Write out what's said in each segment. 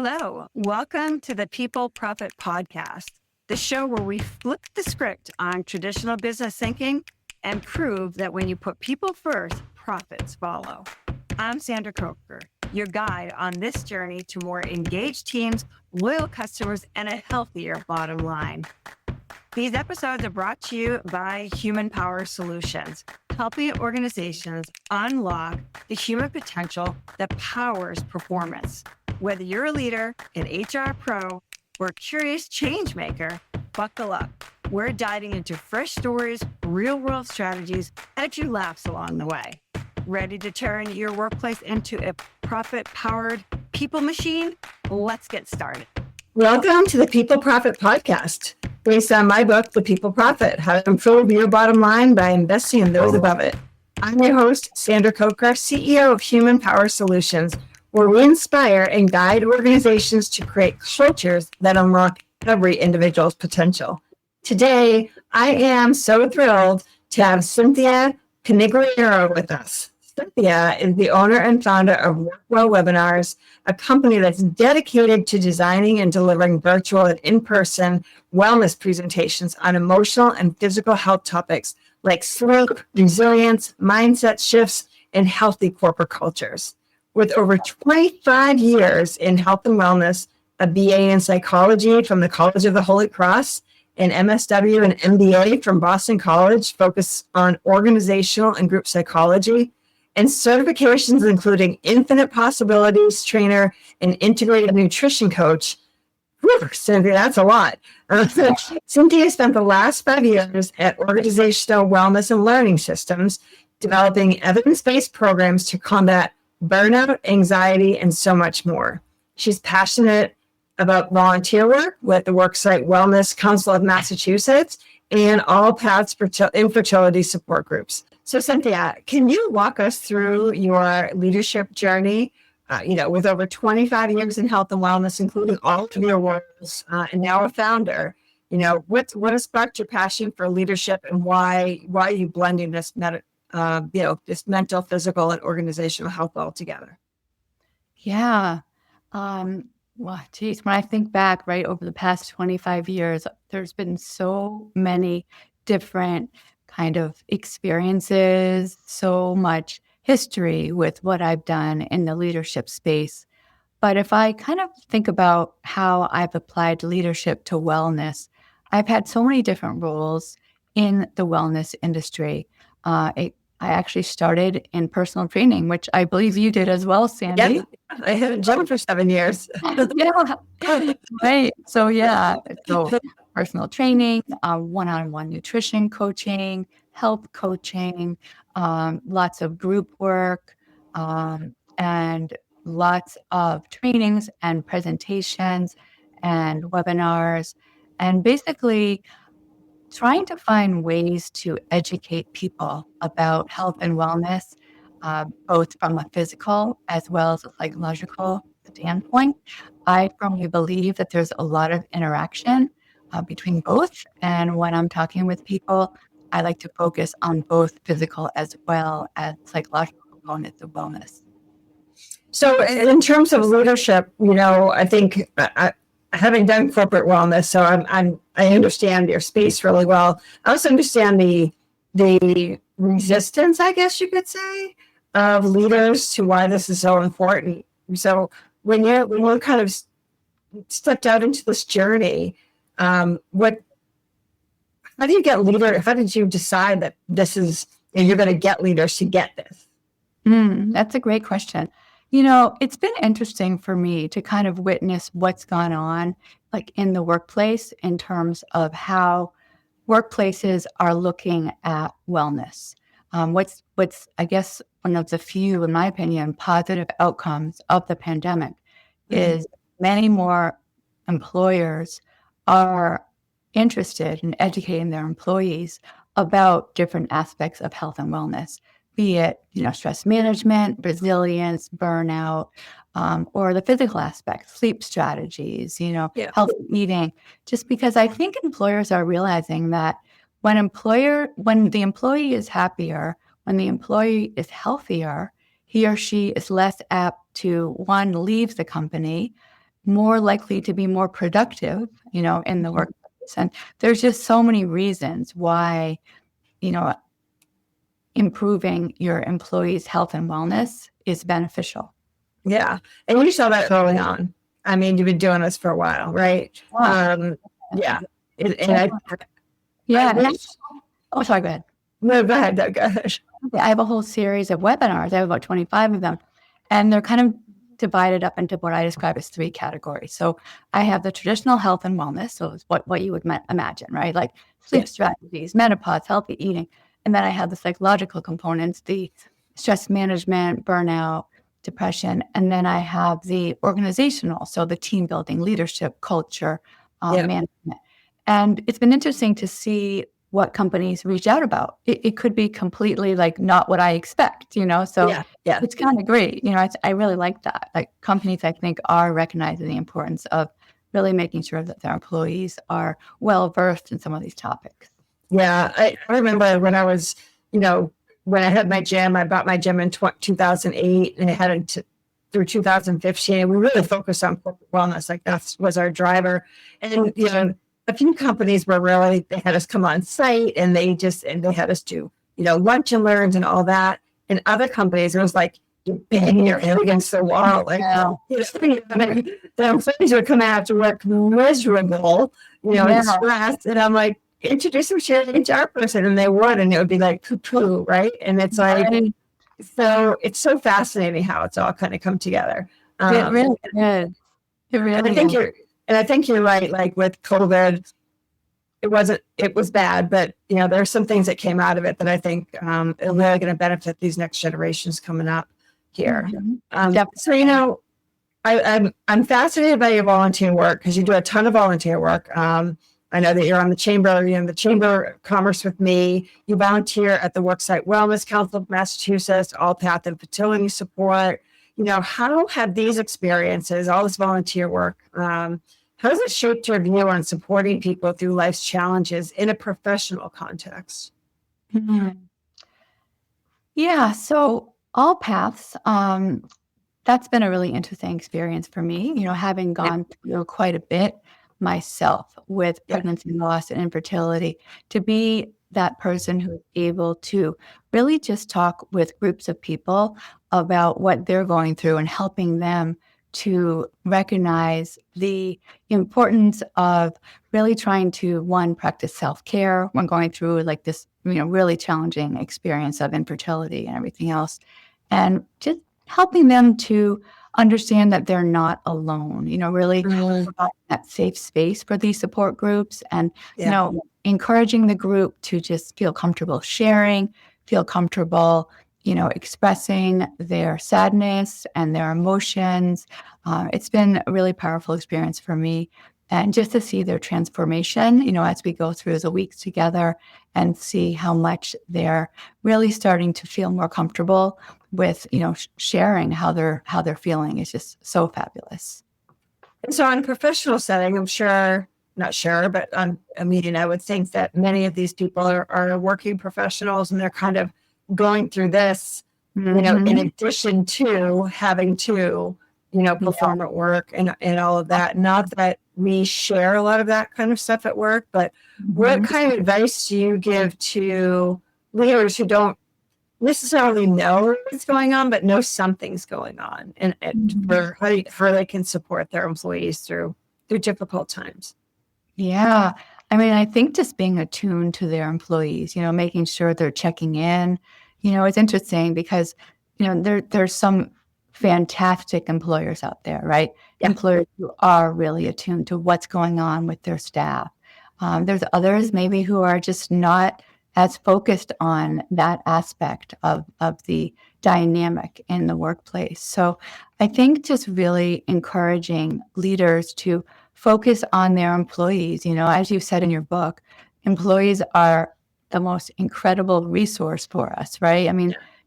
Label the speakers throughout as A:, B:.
A: Hello, welcome to the People Profit Podcast, the show where we flip the script on traditional business thinking and prove that when you put people first, profits follow. I'm Sandra Coker, your guide on this journey to more engaged teams, loyal customers, and a healthier bottom line. These episodes are brought to you by Human Power Solutions, helping organizations unlock the human potential that powers performance. Whether you're a leader, an HR pro, or a curious change maker, buckle up. We're diving into fresh stories, real-world strategies, and a few laughs along the way. Ready to turn your workplace into a profit-powered people machine? Let's get started. Welcome to the People Profit Podcast, based on my book, The People Profit, How to Improve Your Bottom Line by Investing in Those Above It. I'm your host, Sandra Coker, CEO of Human Power Solutions, where we inspire and guide organizations to create cultures that unlock every individual's potential. Today, I am so thrilled to have Cynthia Conigliaro with us. Cynthia is the owner and founder of Workwell Webinars, a company that's dedicated to designing and delivering virtual and in-person wellness presentations on emotional and physical health topics like sleep, resilience, mindset shifts, and healthy corporate cultures. With over 25 years in health and wellness, a BA in psychology from the College of the Holy Cross, an MSW and MBA from Boston College focused on organizational and group psychology, and certifications including Infinite Possibilities Trainer and Integrated Nutrition Coach. Whew, Cynthia, that's a lot. Cynthia spent the last 5 years at Organizational Wellness and Learning Systems, developing evidence-based programs to combat burnout, anxiety, and so much more. She's passionate about volunteer work with the Worksite Wellness Council of Massachusetts and All Paths Infertility support groups. So Cynthia, can you walk us through your leadership journey, with over 25 years in health and wellness, including all of your roles, and now a founder? What has sparked your passion for leadership, and why are you blending this this mental, physical, and organizational health all together?
B: Yeah. Well, geez, when I think back, right, over the past 25 years, there's been so many different kind of experiences, so much history with what I've done in the leadership space. But if I kind of think about how I've applied leadership to wellness, I've had so many different roles in the wellness industry. I actually started in personal training, which I believe you did as well, Sandy.
A: Yeah, I haven't jumped for 7 years.
B: Yeah, right. So personal training, one-on-one nutrition coaching, health coaching, lots of group work, and lots of trainings and presentations and webinars, and basically trying to find ways to educate people about health and wellness, both from a physical as well as a psychological standpoint. I firmly believe that there's a lot of interaction between both. And when I'm talking with people, I like to focus on both physical as well as psychological components of wellness.
A: So in terms of leadership, I think having done corporate wellness, so I understand your space really well. I also understand the resistance, I guess you could say, of leaders to why this is so important. So when you kind of stepped out into this journey, how do you get leader? How did you decide that this is you're going to get leaders to get this?
B: That's a great question. It's been interesting for me to kind of witness what's gone on, like in the workplace, in terms of how workplaces are looking at wellness. What's I guess one of the few, in my opinion, positive outcomes of the pandemic is many more employers are interested in educating their employees about different aspects of health and wellness, be it, stress management, resilience, burnout, or the physical aspect, sleep strategies, healthy eating, just because I think employers are realizing that when the employee is happier, when the employee is healthier, he or she is less apt to, one, leave the company, more likely to be more productive, in the workplace. And there's just so many reasons why, you know, improving your employees' health and wellness is beneficial.
C: Yeah. And you saw that early on. I mean, you've been doing this for a while, right?
B: Wow.
C: Yeah. And
B: Yeah. Oh, sorry, go ahead.
C: No, go ahead. No, go ahead.
B: I have a whole series of webinars. I have about 25 of them, and they're kind of divided up into what I describe as 3 categories. So I have the traditional health and wellness. So it's what you would imagine, right? Like sleep strategies, menopause, healthy eating. And then I have the psychological components, the stress management, burnout, depression. And then I have the organizational, so the team building, leadership, culture, management. And it's been interesting to see what companies reach out about. It could be completely like not what I expect, so it's kind of great. I really like that. Like companies, I think, are recognizing the importance of really making sure that their employees are well versed in some of these topics.
C: Yeah, I remember when I was, when I had my gym, I bought my gym in 2008 and I had it through 2015. We really focused on corporate wellness. Like that was our driver. And, a few companies were really, they had us come on site and they had us do, lunch and learns and all that. And other companies, it was like, you're banging your head against the wall. Like, the employees would come out to work miserable, and stressed. And I'm like, introduce them to an HR person. And they would, and it would be like poo-poo, right? And it's like, so it's so fascinating how it's all kind of come together.
B: It really is. It really is.
C: I think you're right. Like with COVID, it was bad, but there's some things that came out of it that I think are really going to benefit these next generations coming up here. So, I'm fascinated by your volunteer work because you do a ton of volunteer work. I know that you're on the Chamber of Commerce with me. You volunteer at the Worksite Wellness Council of Massachusetts, All Path and Fertility Support. How have these experiences, all this volunteer work, how has it shaped your view on supporting people through life's challenges in a professional context?
B: Mm-hmm. Yeah, so All Paths, that's been a really interesting experience for me, having gone through quite a bit myself with pregnancy loss and infertility, to be that person who's able to really just talk with groups of people about what they're going through and helping them to recognize the importance of really trying to, one, practice self-care when going through like this, really challenging experience of infertility and everything else, and just helping them to understand that they're not alone, really providing that safe space for these support groups and, encouraging the group to just feel comfortable sharing, feel comfortable, expressing their sadness and their emotions. It's been a really powerful experience for me. And just to see their transformation, as we go through the weeks together and see how much they're really starting to feel more comfortable with, sharing how they're feeling is just so fabulous.
C: And so in a professional setting, I'm not sure, but I would think that many of these people are working professionals and they're kind of going through this, in addition to having to, perform at work and all of that. Not that we share a lot of that kind of stuff at work, but what kind of advice do you give to leaders who don't necessarily know what's going on, but know something's going on, and for how they can support their employees through difficult times?
B: Yeah. I think just being attuned to their employees, making sure they're checking in, it's interesting because, there's some fantastic employers out there, right? Yeah. Employers who are really attuned to what's going on with their staff. There's others maybe who are just not as focused on that aspect of the dynamic in the workplace. So I think just really encouraging leaders to focus on their employees. As you said in your book, employees are the most incredible resource for us, right?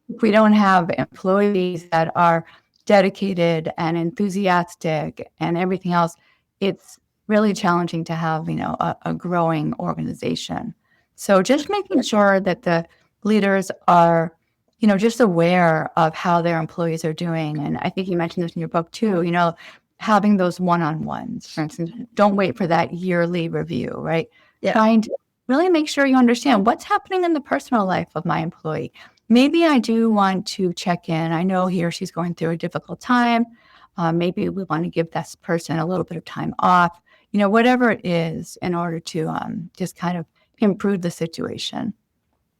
B: If we don't have employees that are dedicated and enthusiastic and everything else, it's really challenging to have, a growing organization. So just making sure that the leaders are, just aware of how their employees are doing. And I think you mentioned this in your book too, having those one-on-ones, for instance. Don't wait for that yearly review, right?
C: Yeah.
B: Trying to really make sure you understand what's happening in the personal life of my employee. Maybe I do want to check in. I know he or she's going through a difficult time. Maybe we want to give this person a little bit of time off, whatever it is, in order to just kind of improve the situation.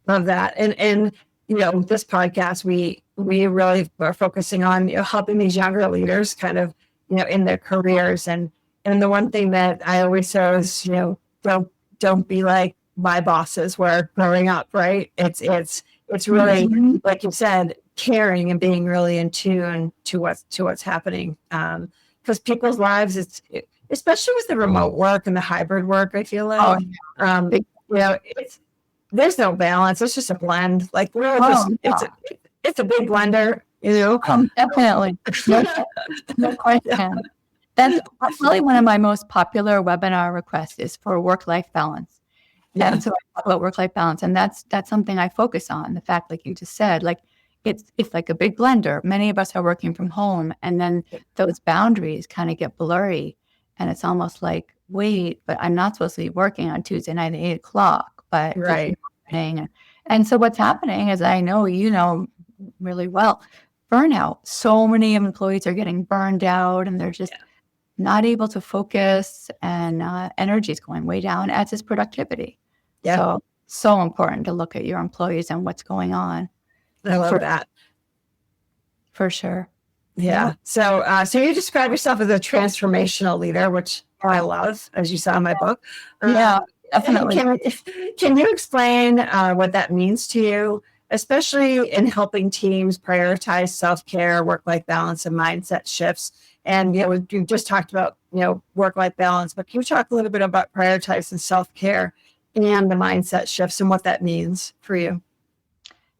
C: Love that. And this podcast, we really are focusing on helping these younger leaders kind of in their careers. And the one thing that I always say is don't be like my bosses were growing up, right? It's really, like you said, caring and being really in tune to what's happening. Because people's lives, especially with the remote work and the hybrid work, I feel like, there's no balance. It's just a blend. Like it's a big blender,
B: Definitely. No question. That's really one of my most popular webinar requests is for work-life balance. Yeah. And so I talk about work-life balance, and that's something I focus on. The fact, like you just said, like it's like a big blender. Many of us are working from home, and then those boundaries kind of get blurry, and it's almost like, wait, but I'm not supposed to be working on Tuesday night at 8:00. But
C: right.
B: And so what's happening is, I know really well, burnout. So many employees are getting burned out, and they're just not able to focus, and energy is going way down, as is productivity. Yeah. So important to look at your employees and what's going on.
C: I love that.
B: For sure.
C: Yeah. So you describe yourself as a transformational leader, which I love, as you saw in my book.
B: Yeah, definitely.
C: Can you explain what that means to you, especially in helping teams prioritize self-care, work-life balance, and mindset shifts? And you just talked about work-life balance, but can you talk a little bit about prioritizing self-care and the mindset shifts and what that means for you?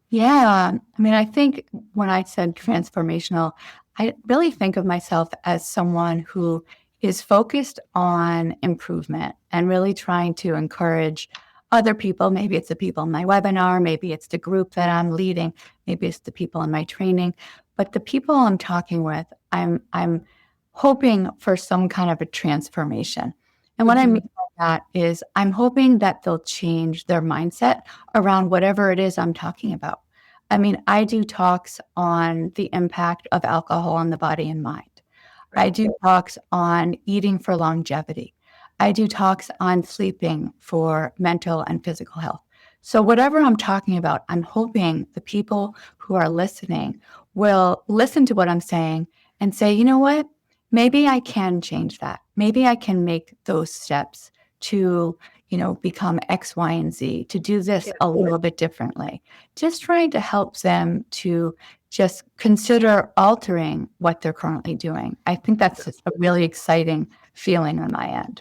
B: Yeah. I mean, I think when I said transformational, I really think of myself as someone who is focused on improvement and really trying to encourage other people. Maybe it's the people in my webinar, maybe it's the group that I'm leading, maybe it's the people in my training, but the people I'm talking with, I'm hoping for some kind of a transformation. And what I mean by that is I'm hoping that they'll change their mindset around whatever it is I'm talking about. I mean, I do talks on the impact of alcohol on the body and mind. I do talks on eating for longevity. I do talks on sleeping for mental and physical health. So whatever I'm talking about, I'm hoping the people who are listening will listen to what I'm saying and say, you know what, maybe I can change that. Maybe I can make those steps to, become X, Y, and Z, to do this a little bit differently. Just trying to help them to just consider altering what they're currently doing. I think that's a really exciting feeling on my end.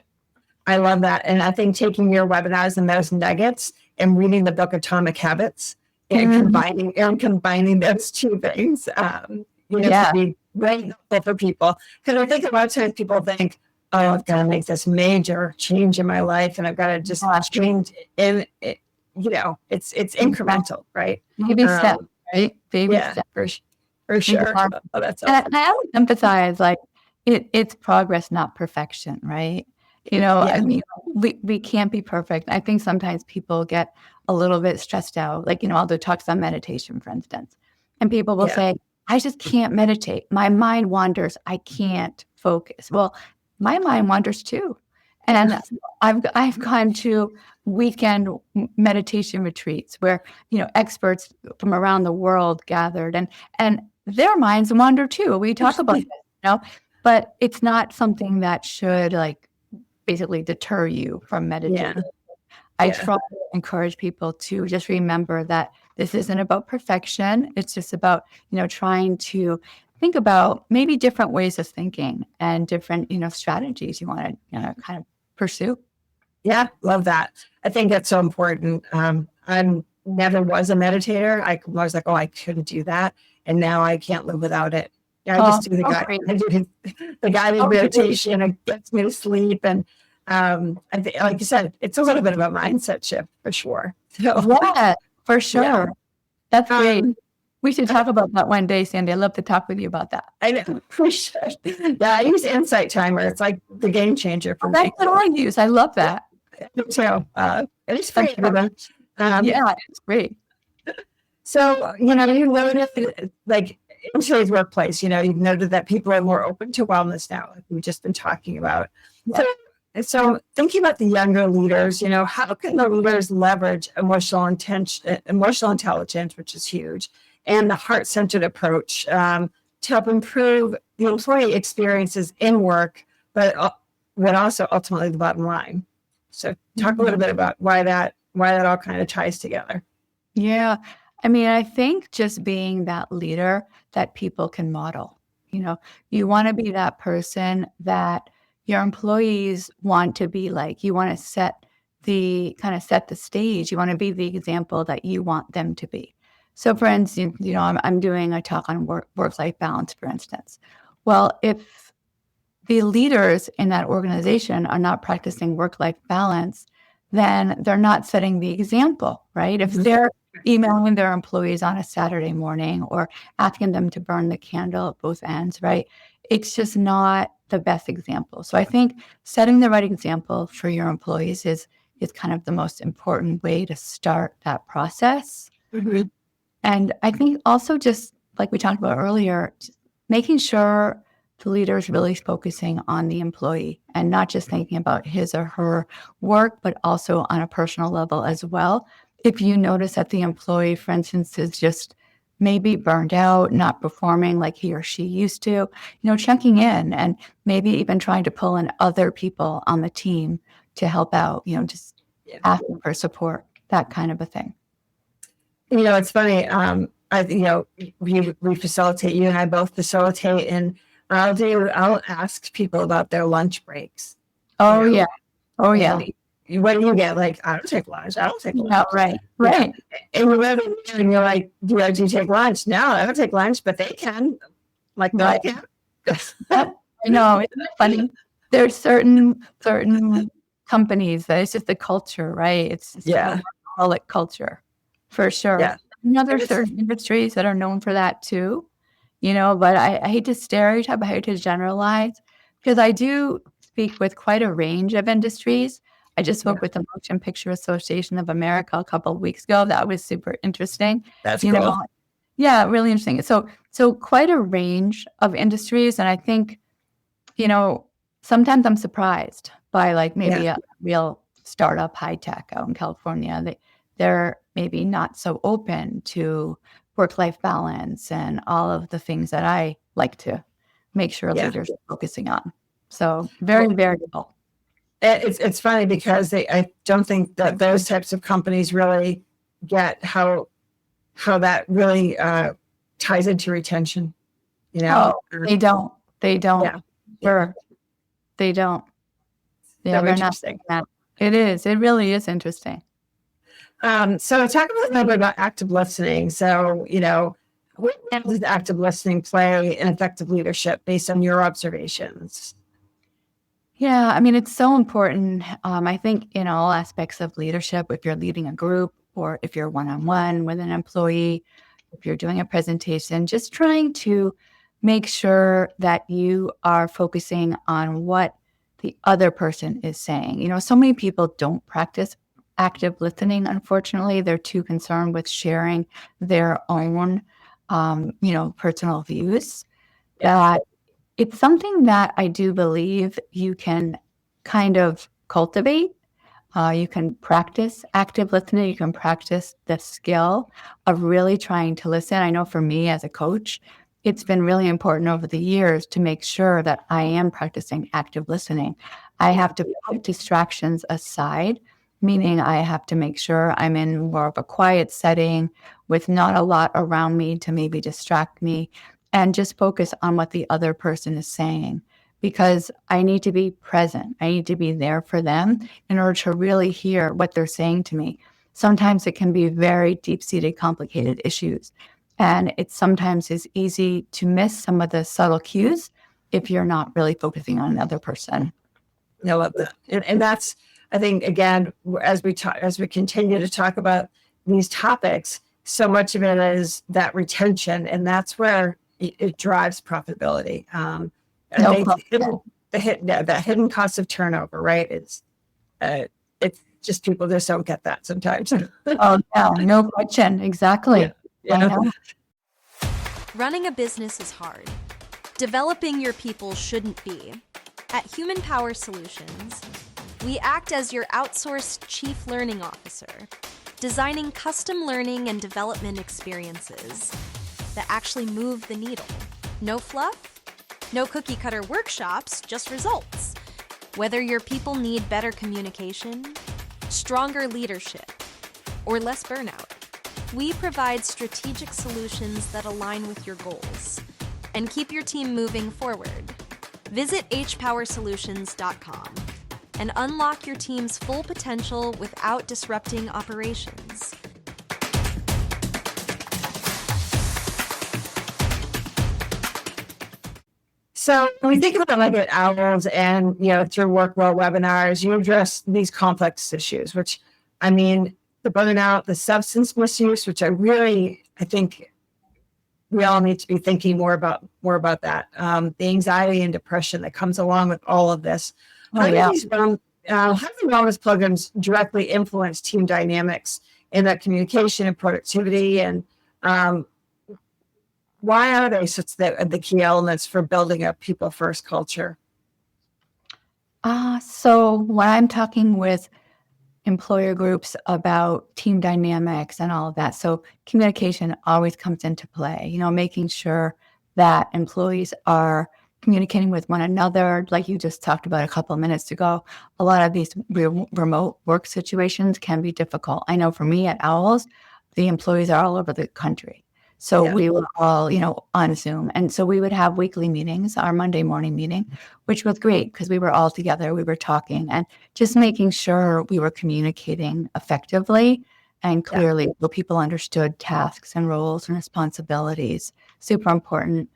C: I love that. And I think taking your webinars and those nuggets and reading the book Atomic Habits and combining those two things, to be very helpful for people. Because I think a lot of times people think, oh, I've got to make this major change in my life, and I've got to just change in it. It's incremental, right?
B: Baby step, right? Baby step.
C: For sure. Oh, that's awesome.
B: And I always emphasize, like, it's progress, not perfection, right? I mean, we can't be perfect. I think sometimes people get a little bit stressed out. Like, I'll do talks on meditation, for instance. And people will say, I just can't meditate. My mind wanders. I can't focus. Well, my mind wanders too. And I've gone to weekend meditation retreats where, experts from around the world gathered, and their minds wander too. We talk about this, but it's not something that should basically deter you from meditating. I try to encourage people to just remember that this isn't about perfection. It's just about, trying to think about maybe different ways of thinking and different, strategies you want to, kind of pursue.
C: Yeah, love that. I think that's so important. I never was a meditator. I was like, oh, I couldn't do that. And now I can't live without it. I just do the guided meditation. It gets me to sleep. And I think, like you said, it's a little bit of a mindset shift for sure. So,
B: yeah, for sure.
C: Yeah.
B: That's great. We should talk about that one day, Sandy. I'd love to talk with you about that.
C: I know. We should. Yeah, I use Insight Timer. It's like the game changer for
B: That's
C: me.
B: what I use. I love that.
C: So it's free for them.
B: Yeah, it's great.
C: So, you noted like in today's workplace, you've noted that people are more open to wellness now, like we've just been talking about.
B: Yeah.
C: So thinking about the younger leaders, how can the leaders leverage emotional intelligence, which is huge, and the heart-centered approach to help improve the employee experiences in work, but also ultimately the bottom line. So talk a little bit about why that all kind of ties together.
B: Yeah. I mean, I think just being that leader that people can model, you want to be that person that your employees want to be like. You want to set the stage. You want to be the example that you want them to be. So for instance, I'm doing a talk on work-life balance, for instance. Well, if the leaders in that organization are not practicing work-life balance, then they're not setting the example, right? If they're emailing their employees on a Saturday morning or asking them to burn the candle at both ends, right? It's just not the best example. So I think setting the right example for your employees is kind of the most important way to start that process.
C: Mm-hmm.
B: And I think also, just like we talked about earlier, making sure the leader is really focusing on the employee and not just thinking about his or her work, but also on a personal level as well. If you notice that the employee, for instance, is just maybe burned out, not performing like he or she used to, checking in and maybe even trying to pull in other people on the team to help out, just asking for support, that kind of a thing.
C: It's funny. We facilitate, you and I both facilitate, and I'll ask people about their lunch breaks.
B: Oh, yeah. Oh, yeah.
C: What do you get? Like, I don't take lunch.
B: No, right. Right.
C: And you're like, do you take lunch? No, I don't take lunch, but they can. Like, no, I can't.
B: I know. It's funny. There's certain companies that it's just the culture, right? It's just a workaholic culture, for sure.
C: Yeah.
B: There's certain industries that are known for that too, but I hate to stereotype, I hate to generalize, because I do speak with quite a range of industries. I just spoke with the Motion Picture Association of America a couple of weeks ago. That was super interesting.
C: That's cool.
B: Yeah, really interesting. So quite a range of industries. And I think, sometimes I'm surprised by like maybe a real startup high tech out in California. They're maybe not so open to work-life balance and all of the things that I like to make sure leaders are focusing on. So very variable.
C: It's funny because I don't think that those types of companies really get how that really ties into retention.
B: Oh, they don't.
C: Yeah.
B: Sure. They don't. Yeah, they're not. It is. It really is interesting.
C: So talk a little bit about active listening. So, what role does active listening play in effective leadership based on your observations?
B: Yeah, I mean, it's so important. I think in all aspects of leadership, if you're leading a group or if you're one-on-one with an employee, if you're doing a presentation, just trying to make sure that you are focusing on what the other person is saying. So many people don't practice active listening, unfortunately. They're too concerned with sharing their own, personal views. That it's something that I do believe you can kind of cultivate. You can practice active listening. You can practice the skill of really trying to listen. I know for me as a coach, it's been really important over the years to make sure that I am practicing active listening. I have to put distractions aside, meaning I have to make sure I'm in more of a quiet setting with not a lot around me to maybe distract me, and just focus on what the other person is saying, because I need to be present. I need to be there for them in order to really hear what they're saying to me. Sometimes it can be very deep-seated, complicated issues. And it sometimes is easy to miss some of the subtle cues if you're not really focusing on another person.
C: I love that. And that's, I think, again, as we continue to talk about these topics, so much of it is that retention, and that's where it drives profitability. I
B: No
C: think
B: problem.
C: that hidden cost of turnover, right? It's just people just don't get that sometimes.
B: Oh, yeah, no question. Exactly.
C: Yeah.
B: I know.
D: Running a business is hard. Developing your people shouldn't be. At Human Power Solutions, we act as your outsourced chief learning officer, designing custom learning and development experiences that actually move the needle. No fluff, no cookie cutter workshops, just results. Whether your people need better communication, stronger leadership, or less burnout, we provide strategic solutions that align with your goals and keep your team moving forward. Visit hpowersolutions.com and unlock your team's full potential without disrupting operations.
C: So when we think about like at Owls and, through WorkWell webinars, you address these complex issues, which, I mean, the burnout, the substance misuse, which I think we all need to be thinking more about that. The anxiety and depression that comes along with all of this. How do these wellness programs directly influence team dynamics in that communication and productivity, and why are they such the key elements for building a people first culture?
B: So when I'm talking with employer groups about team dynamics and all of that, so communication always comes into play, making sure that employees are communicating with one another. Like you just talked about a couple of minutes ago, a lot of these remote work situations can be difficult. I know for me at Owls, the employees are all over the country. So we were all, on Zoom. And so we would have weekly meetings, our Monday morning meeting, which was great because we were all together, we were talking and just making sure we were communicating effectively and clearly so people understood tasks and roles and responsibilities. Super important.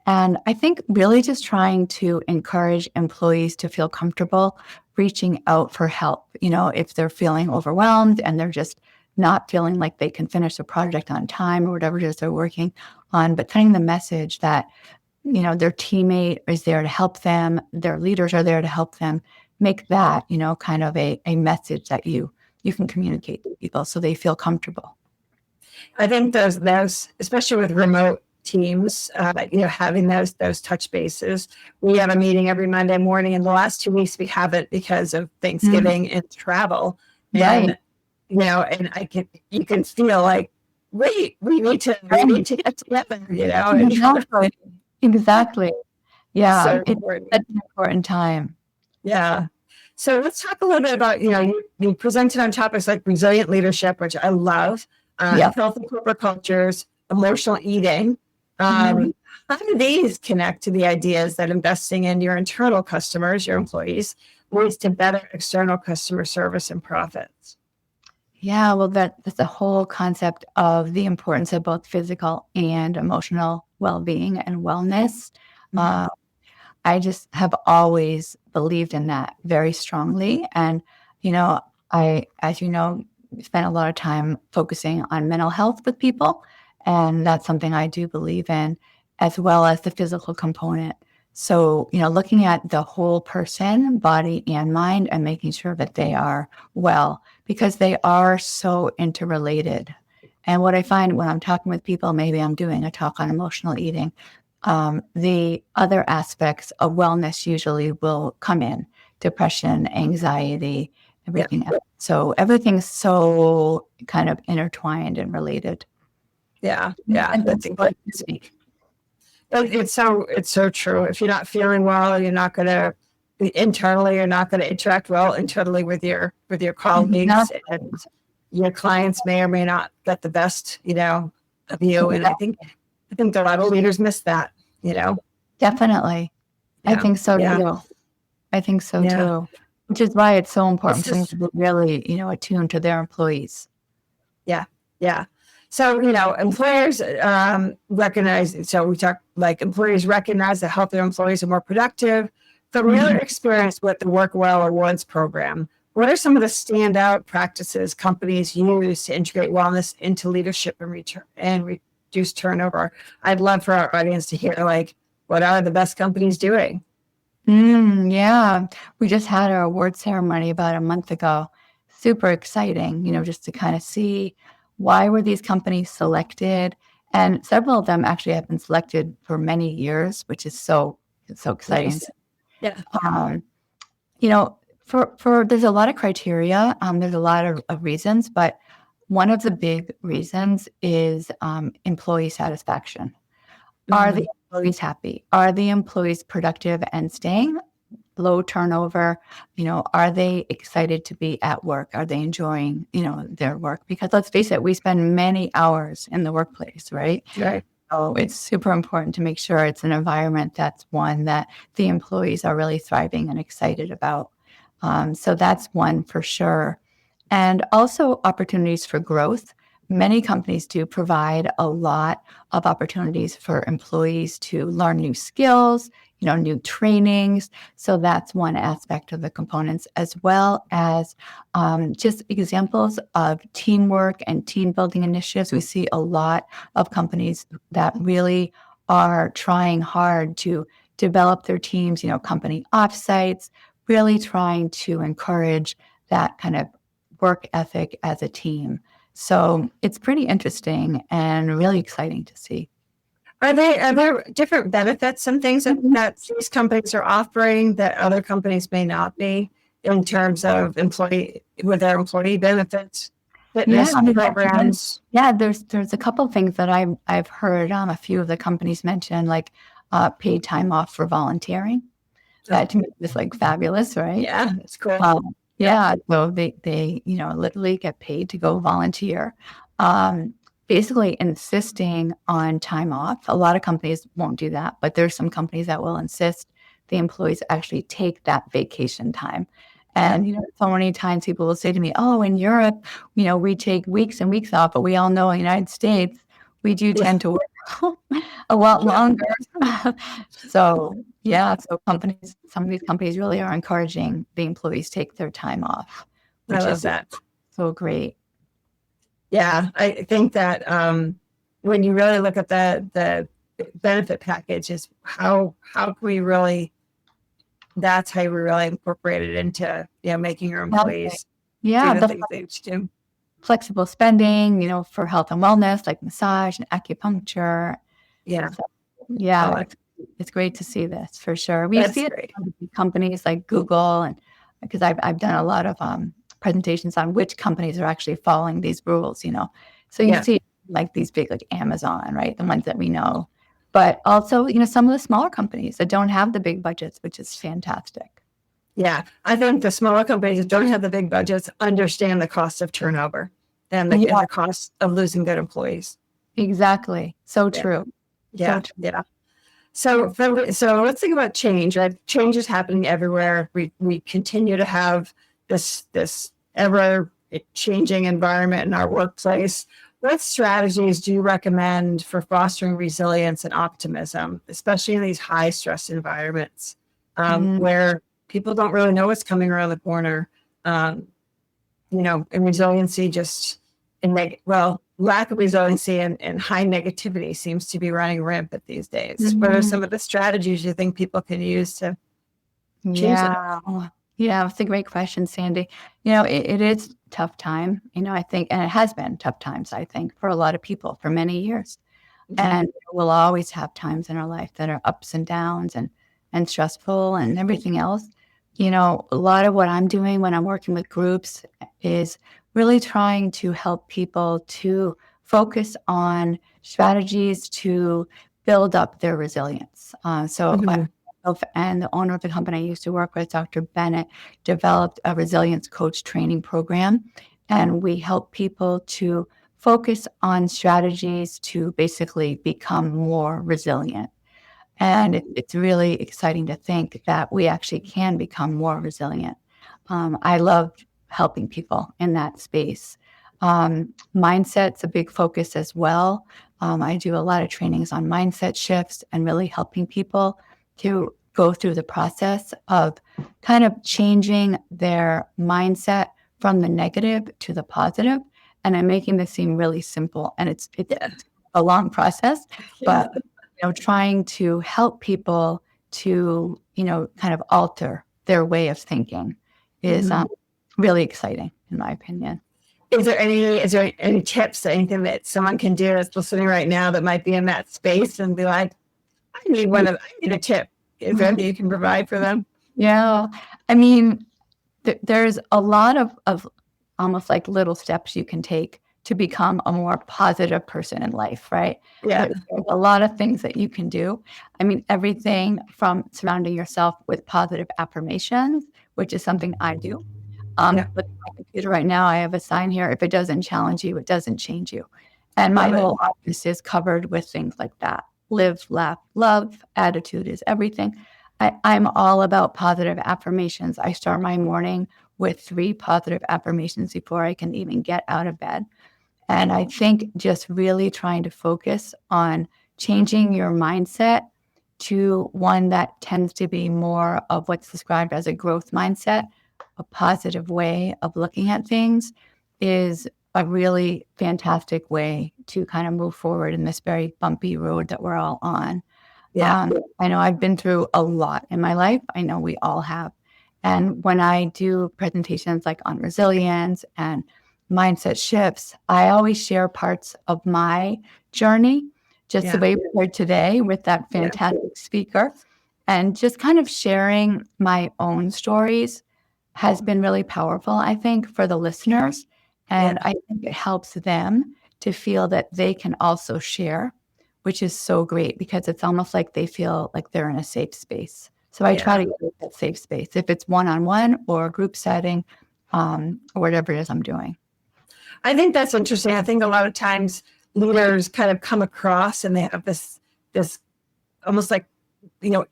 B: And I think really just trying to encourage employees to feel comfortable reaching out for help, if they're feeling overwhelmed and they're just not feeling like they can finish a project on time or whatever it is they're working on, but sending the message that, their teammate is there to help them, their leaders are there to help them, make that, kind of a message that you can communicate to people so they feel comfortable.
C: I think those especially with remote teams, having those touch bases. We have a meeting every Monday morning. In the last 2 weeks, we haven't because of Thanksgiving and travel.
B: Right.
C: And you can feel like, wait, we need to get together,
B: Exactly. Yeah.
C: So
B: It's
C: important.
B: such an important time.
C: Yeah. So let's talk a little bit about, you presented on topics like resilient leadership, which I love, healthy corporate cultures, emotional eating. How do these connect to the ideas that investing in your internal customers, your employees, leads to better external customer service and profits?
B: Yeah, well, that's the whole concept of the importance of both physical and emotional well-being and wellness. I just have always believed in that very strongly. And, as you know, spent a lot of time focusing on mental health with people. And that's something I do believe in, as well as the physical component. So, looking at the whole person, body and mind, and making sure that they are well, because they are so interrelated. And what I find when I'm talking with people, maybe I'm doing a talk on emotional eating, the other aspects of wellness usually will come in: depression, anxiety, everything else. So everything's so kind of intertwined and related.
C: Yeah.
B: And
C: I think that it's so true. If you're not feeling well, you're not going to interact well internally with your colleagues, and your clients may or may not get the best, of you. And I think a lot of leaders miss that,
B: Definitely.
C: Yeah.
B: I think so too. I think so too. Which is why it's so important for them to be really, attuned to their employees.
C: Yeah. So, employers recognize, so we talk like employers recognize that healthier employees are more productive. From your experience with the Work Well Awards program, what are some of the standout practices companies use to integrate wellness into leadership and reduce turnover? I'd love for our audience to hear, like, what are the best companies doing?
B: Yeah, we just had our award ceremony about a month ago. Super exciting, just to kind of see why were these companies selected. And several of them actually have been selected for many years, which is it's so exciting.
C: Nice. Yeah.
B: Um, you know, for there's a lot of criteria. There's a lot of reasons, but one of the big reasons is employee satisfaction. Are the employees happy? Are the employees productive and staying? Low turnover? Are they excited to be at work? Are they enjoying, their work? Because let's face it, we spend many hours in the workplace, right?
C: Right.
B: So it's super important to make sure it's an environment that's one that the employees are really thriving and excited about. So that's one for sure. And also opportunities for growth. Many companies do provide a lot of opportunities for employees to learn new skills, new trainings. So that's one aspect of the components, as well as just examples of teamwork and team building initiatives. We see a lot of companies that really are trying hard to develop their teams, company offsites, really trying to encourage that kind of work ethic as a team. So it's pretty interesting and really exciting to see.
C: Are there different benefits and things that these companies are offering that other companies may not be, in terms of with their employee benefits, fitness programs?
B: Yeah, there's a couple of things that I've heard a few of the companies mention, like paid time off for volunteering. That to me is like fabulous, right?
C: Yeah, it's cool.
B: Yeah, so they literally get paid to go volunteer. Basically insisting on time off. A lot of companies won't do that, but there's some companies that will insist the employees actually take that vacation time. And so many times people will say to me, "Oh, in Europe, we take weeks and weeks off," but we all know in the United States we do tend to work a lot longer. So some of these companies really are encouraging the employees take their time off, which is so great.
C: Yeah, I think that when you really look at the benefit package, is how can we really, that's how we really incorporate it into making your employees do the things they should do.
B: Flexible spending, for health and wellness, like massage and acupuncture.
C: Yeah.
B: So, it's great to see this for sure. We see
C: great.
B: it companies like Google, and because I've done a lot of presentations on which companies are actually following these rules, So you see like these big, like Amazon, right? The ones that we know. But also, some of the smaller companies that don't have the big budgets, which is fantastic.
C: Yeah, I think the smaller companies that don't have the big budgets understand the cost of turnover and the cost of losing good employees.
B: Exactly. So true.
C: Yeah. So let's think about change. Right? Change is happening everywhere. We continue to have this ever changing environment in our workplace. What strategies do you recommend for fostering resilience and optimism, especially in these high stress environments where people don't really know what's coming around the corner? And resiliency lack of resiliency and high negativity seems to be running rampant these days. What are some of the strategies you think people can use to change that?
B: Yeah, it's a great question, Sandy. It is a tough time, I think, and it has been tough times, I think, for a lot of people for many years. And we'll always have times in our life that are ups and downs and stressful and everything else. A lot of what I'm doing when I'm working with groups is really trying to help people to focus on strategies to build up their resilience. And the owner of the company I used to work with, Dr. Bennett, developed a resilience coach training program. And we help people to focus on strategies to basically become more resilient. And it's really exciting to think that we actually can become more resilient. I love helping people in that space. Mindset's a big focus as well. I do a lot of trainings on mindset shifts and really helping people to go through the process of kind of changing their mindset from the negative to the positive. And I'm making this seem really simple, and it's a long process, but trying to help people to kind of alter their way of thinking is really exciting, in my opinion.
C: Is there any tips, anything that someone can do that's listening right now that might be in that space and be like, I need a tip? Is there anything you can provide for them?
B: Yeah. I mean, there's a lot of almost like little steps you can take to become a more positive person in life, right?
C: Yeah.
B: There's a lot of things that you can do. I mean, everything from surrounding yourself with positive affirmations, which is something I do. With my computer right now, I have a sign here: if it doesn't challenge you, it doesn't change you. And my whole office is covered with things like that. Live, laugh, love, attitude is everything. I'm all about positive affirmations. I start my morning with 3 positive affirmations before I can even get out of bed. And I think just really trying to focus on changing your mindset to one that tends to be more of what's described as a growth mindset, a positive way of looking at things, is a really fantastic way to kind of move forward in this very bumpy road that we're all on.
C: Yeah.
B: I know I've been through a lot in my life. I know we all have. And when I do presentations like on resilience and mindset shifts, I always share parts of my journey, just the way we heard today with that fantastic speaker. And just kind of sharing my own stories has been really powerful, I think, for the listeners. And I think it helps them to feel that they can also share, which is so great, because it's almost like they feel like they're in a safe space. So I try to get that safe space, if it's one-on-one or a group setting, or whatever it is I'm doing.
C: I think that's interesting. I think a lot of times leaders kind of come across and they have this almost like,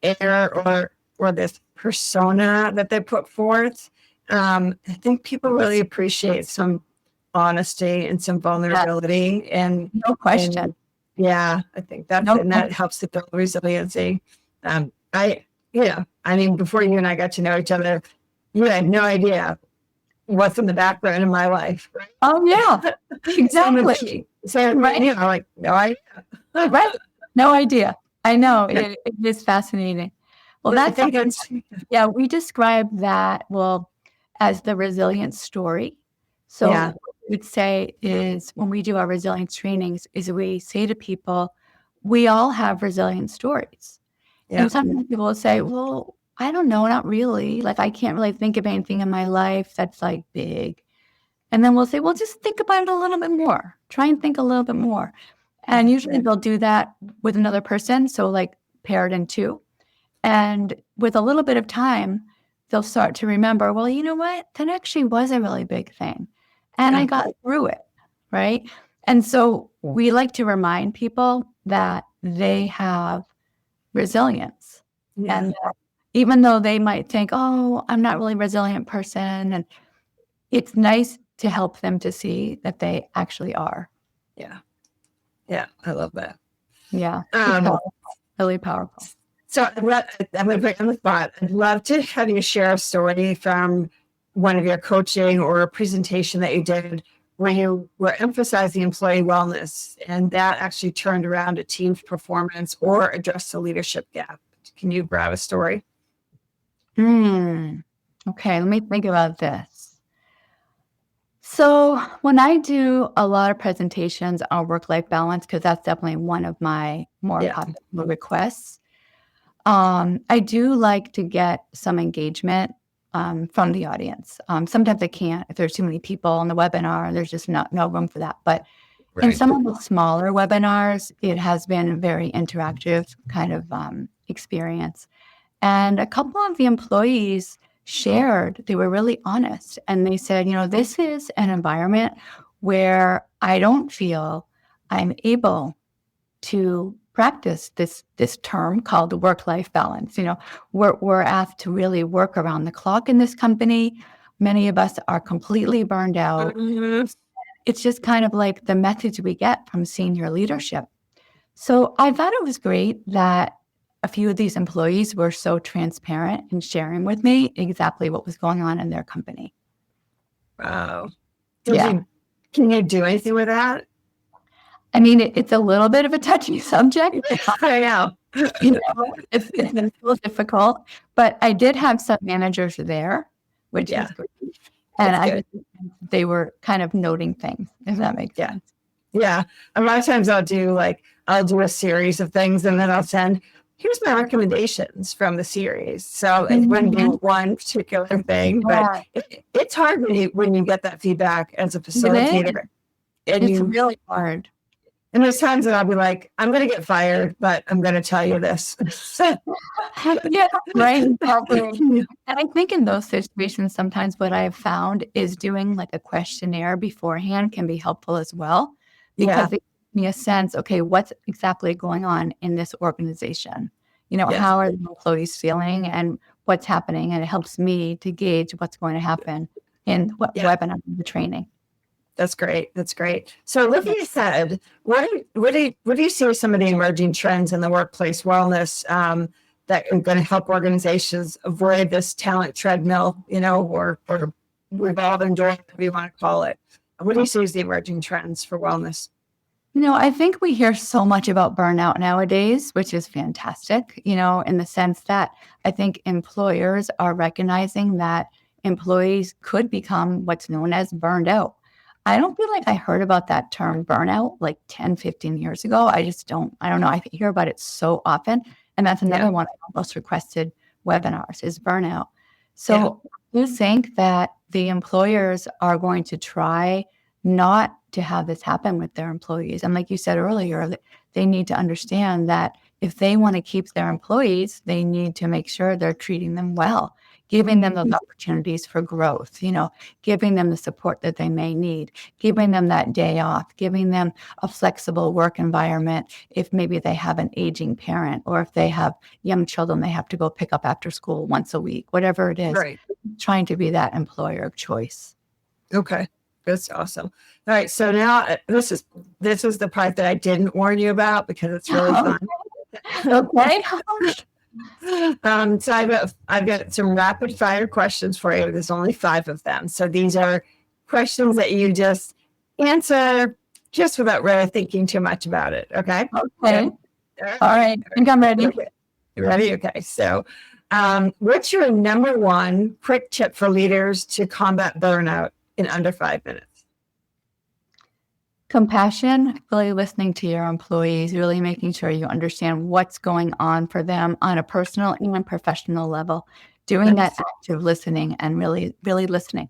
C: air or this persona that they put forth. I think people really appreciate some honesty and some vulnerability, and
B: no question.
C: I think that helps to build resiliency. Before you and I got to know each other, you had no idea what's in the background of my life. Right?
B: Oh yeah, exactly.
C: Right. No idea.
B: Right. No idea. I know. It is fascinating. Well, we describe that, as the resilience story. So what we would say is, when we do our resilience trainings, is we say to people, we all have resilience stories. Yeah. And sometimes people will say, well, I don't know, not really. Like, I can't really think of anything in my life that's like big. And then we'll say, well, just think about it a little bit more. Try and think a little bit more. And usually they'll do that with another person. So like pair it in 2. And with a little bit of time, they'll start to remember, well, you know what? That actually was a really big thing. And I got through it, right? And so we like to remind people that they have resilience. Yeah. And even though they might think, oh, I'm not really a resilient person, and it's nice to help them to see that they actually are.
C: Yeah. Yeah, I love that.
B: Yeah, really powerful.
C: So I'm going to put you on the spot. I'd love to have you share a story from one of your coaching or a presentation that you did where you were emphasizing employee wellness, and that actually turned around a team's performance or addressed a leadership gap. Can you grab a story?
B: Okay, let me think about this. So when I do a lot of presentations on work-life balance, because that's definitely one of my more popular requests, I do like to get some engagement from the audience. Sometimes I can't. If there's too many people on the webinar, there's just no room for that. But in some of the smaller webinars, it has been a very interactive kind of experience. And a couple of the employees shared, they were really honest. And they said, this is an environment where I don't feel I'm able to practice this term called the work-life balance. We're asked to really work around the clock in this company. Many of us are completely burned out. It's just kind of like the message we get from senior leadership. So I thought it was great that a few of these employees were so transparent in sharing with me exactly what was going on in their company.
C: Wow.
B: Yeah.
C: Can you do anything with that?
B: I mean, it's a little bit of a touchy subject.
C: I know.
B: It's been a little difficult, but I did have some managers there, which
C: Yeah.
B: is great. And
C: That's
B: I
C: good.
B: just, they were kind of noting things, if that makes
C: Yeah.
B: sense.
C: Yeah. A lot of times I'll do a series of things and then I'll send, here's my recommendations from the series. So it wouldn't be one particular thing, but it's hard when you get that feedback as a facilitator. And
B: It's really hard.
C: and there's times that I'll be like, I'm going to get fired, but I'm going to tell you this.
B: Yeah, right. And I think in those situations, sometimes what I've found is doing like a questionnaire beforehand can be helpful as well, because it gives me a sense, okay, what's exactly going on in this organization? How are the employees feeling and what's happening? And it helps me to gauge what's going to happen in what webinar, the training.
C: That's great. That's great. So looking ahead, what do you see as some of the emerging trends in the workplace wellness that are going to help organizations avoid this talent treadmill, or revolving door, whatever you want to call it? What do you see as the emerging trends for wellness?
B: I think we hear so much about burnout nowadays, which is fantastic, in the sense that I think employers are recognizing that employees could become what's known as burned out. I don't feel like I heard about that term burnout like 10, 15 years ago. I don't know. I hear about it so often. And that's another one of the most requested webinars is burnout. So I do think that the employers are going to try not to have this happen with their employees. And like you said earlier, they need to understand that if they want to keep their employees, they need to make sure they're treating them well, giving them those opportunities for growth, giving them the support that they may need, giving them that day off, giving them a flexible work environment if maybe they have an aging parent or if they have young children they have to go pick up after school once a week, whatever it is, trying to be that employer of choice.
C: Okay. That's awesome. All right. So now this is the part that I didn't warn you about because it's really fun.
B: Okay.
C: So I've got some rapid fire questions for you. There's only 5 of them. So these are questions that you just answer just without really thinking too much about it. Okay.
B: Okay. All right. I think I'm ready.
C: Okay. You ready? Okay. So what's your number one quick tip for leaders to combat burnout in under 5 minutes?
B: Compassion, really listening to your employees, really making sure you understand what's going on for them on a personal and professional level, doing that active listening and really, really listening.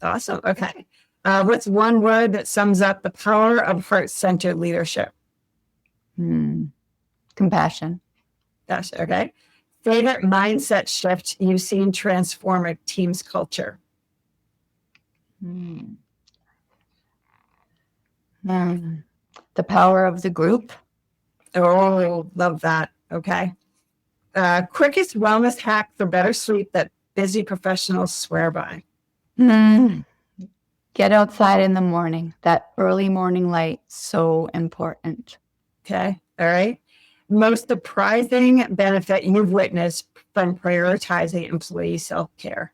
C: Awesome. Okay. What's one word that sums up the power of heart-centered leadership?
B: Compassion.
C: Gosh, okay. Favorite mindset shift you've seen transform a team's culture?
B: The power of the group.
C: Oh, love that. Okay. Quickest wellness hack for better sleep that busy professionals swear by?
B: Get outside in the morning. That early morning light, so important.
C: Okay. All right. Most surprising benefit you've witnessed from prioritizing employee self-care?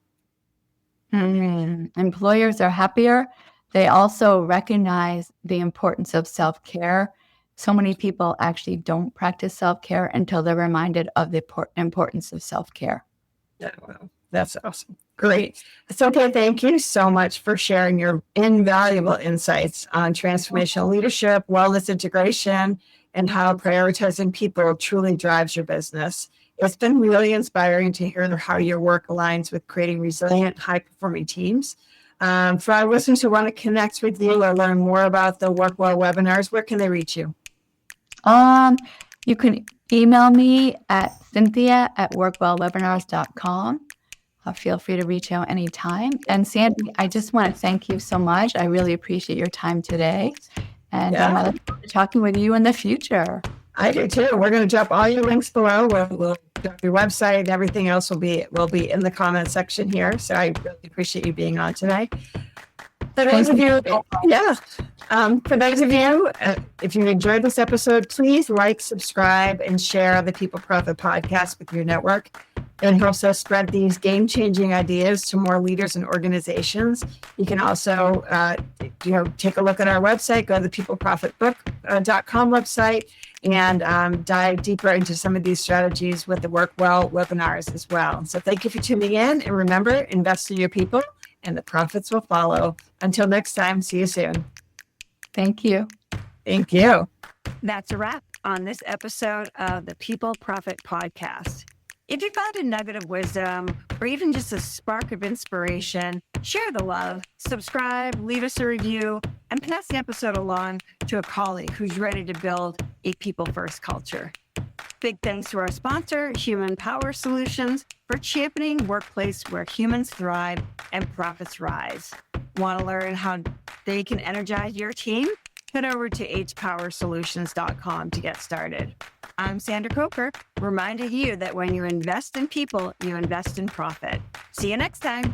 B: Employers are happier. They also recognize the importance of self-care. So many people actually don't practice self-care until they're reminded of the importance of self-care.
C: Yeah, well, that's awesome. Great. So, okay, thank you so much for sharing your invaluable insights on transformational leadership, wellness integration, and how prioritizing people truly drives your business. It's been really inspiring to hear how your work aligns with creating resilient, high-performing teams. For our listeners who want to connect with you or learn more about the Work Well webinars, where can they reach you?
B: You can email me at cynthia@workwellwebinars.com. Feel free to reach out anytime. And Sandy, I just want to thank you so much. I really appreciate your time today. And I look forward to talking with you in the future.
C: I do too. We're going to drop all your links below. We'll drop your website and everything else will be in the comment section here. So I really appreciate you being on today. For those of you, for those of you, if you enjoyed this episode, please like, subscribe, and share the People Profit Podcast with your network. It helps us spread these game-changing ideas to more leaders and organizations. You can also, take a look at our website, go to the peopleprofitbook.com website, and dive deeper into some of these strategies with the Work Well webinars as well. So thank you for tuning in, and remember, invest in your people, and the profits will follow. Until next time, see you soon.
B: Thank you.
C: Thank you.
A: That's a wrap on this episode of the People Profit Podcast. If you found a nugget of wisdom or even just a spark of inspiration, share the love, subscribe, leave us a review, and pass the episode along to a colleague who's ready to build a people-first culture. Big thanks to our sponsor, Human Power Solutions, for championing workplace where humans thrive and profits rise. Want to learn how they can energize your team? Head over to hpowersolutions.com to get started. I'm Sandra Coker, reminding you that when you invest in people, you invest in profit. See you next time.